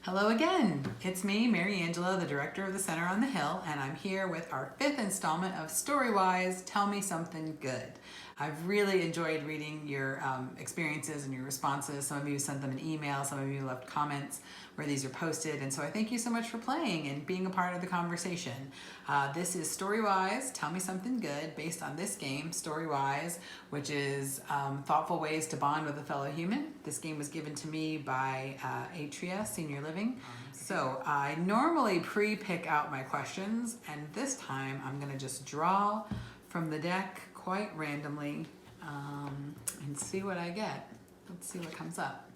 Hello again. It's me, Mary Angela, the director of the Center on the Hill, and I'm here with our 5th installment of Storywise, Tell Me Something Good. I've really enjoyed reading your experiences and your responses. Some of you sent them an email, some of you left comments where these are posted, and so I thank you so much for playing and being a part of the conversation. This is Storywise, Tell Me Something Good, based on this game, Storywise, which is thoughtful ways to bond with a fellow human. This game was given to me by Atria Senior Living. So I normally pre-pick out my questions, and this time I'm gonna just draw from the deck quite randomly and see what I get. Let's see what comes up.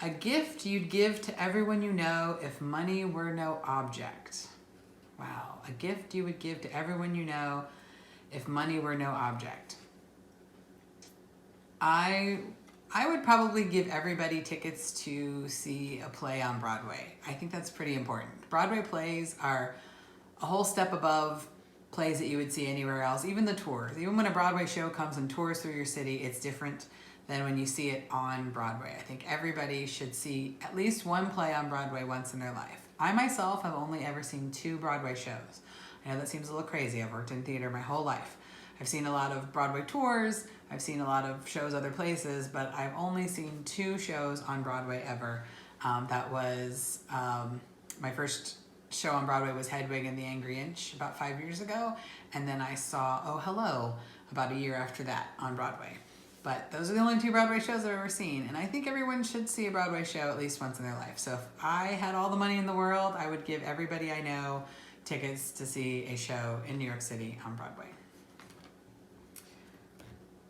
A gift you'd give to everyone you know if money were no object. Wow, a gift you would give to everyone you know if money were no object. I would probably give everybody tickets to see a play on Broadway. I think that's pretty important. Broadway plays are a whole step above plays that you would see anywhere else, even the tours. Even when a Broadway show comes and tours through your city, it's different than when you see it on Broadway. I think everybody should see at least one play on Broadway once in their life. I myself have only ever seen 2 Broadway shows. I know that seems a little crazy. I've worked in theater my whole life. I've seen a lot of Broadway tours, I've seen a lot of shows other places, but I've only seen 2 shows on Broadway ever. That was, my first show on Broadway was Hedwig and the Angry Inch about 5 years ago, and then I saw Oh Hello about a year after that on Broadway. But those are the only 2 Broadway shows I've ever seen, and I think everyone should see a Broadway show at least once in their life. So if I had all the money in the world, I would give everybody I know tickets to see a show in New York City on Broadway.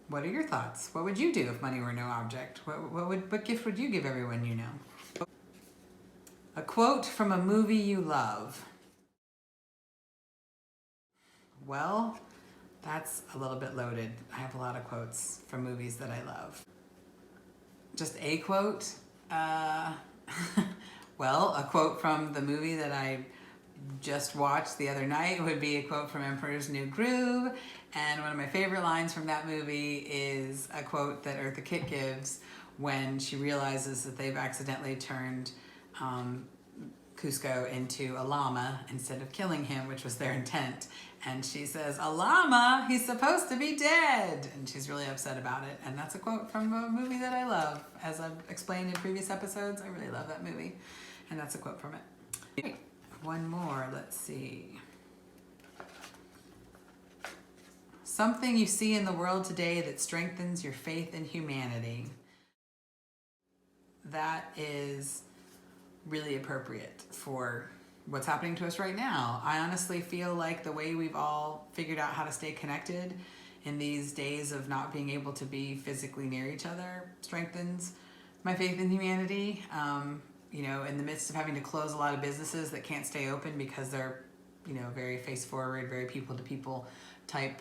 What are your thoughts? What would you do if money were no object? What gift would you give everyone you know? A quote from a movie you love. Well, that's a little bit loaded. I have a lot of quotes from movies that I love. Just a quote? Well, a quote from the movie that I just watched the other night would be a quote from Emperor's New Groove, and one of my favorite lines from that movie is a quote that Eartha Kitt gives when she realizes that they've accidentally turned Kuzco into a llama instead of killing him, which was their intent. And she says, "A llama? He's supposed to be dead!" And she's really upset about it. And that's a quote from a movie that I love. As I've explained in previous episodes, I really love that movie. And that's a quote from it. One more, let's see. Something you see in the world today that strengthens your faith in humanity. That is really appropriate for what's happening to us right now. I honestly feel like the way we've all figured out how to stay connected in these days of not being able to be physically near each other strengthens my faith in humanity. You know, in the midst of having to close a lot of businesses that can't stay open because they're, you know, very face forward, very people to people type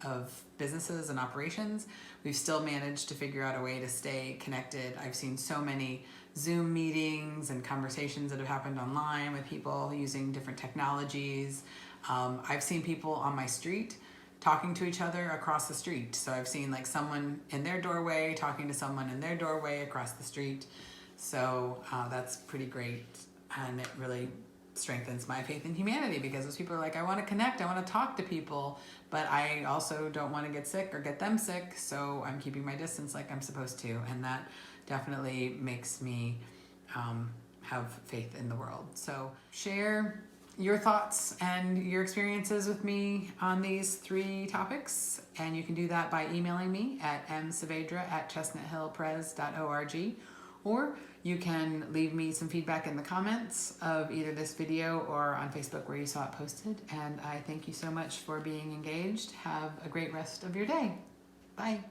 of businesses and operations, we've still managed to figure out a way to stay connected. I've seen so many Zoom meetings and conversations that have happened online with people using different technologies. I've seen people on my street talking to each other across the street. So I've seen like someone in their doorway talking to someone in their doorway across the street. So that's pretty great, and it really strengthens my faith in humanity because those people are like, I want to connect, I want to talk to people, but I also don't want to get sick or get them sick, so I'm keeping my distance like I'm supposed to, and that definitely makes me have faith in the world. So share your thoughts and your experiences with me on these 3 topics, and you can do that by emailing me at msaavedra@chestnuthillpress.org, or you can leave me some feedback in the comments of either this video or on Facebook where you saw it posted. And I thank you so much for being engaged. Have a great rest of your day. Bye.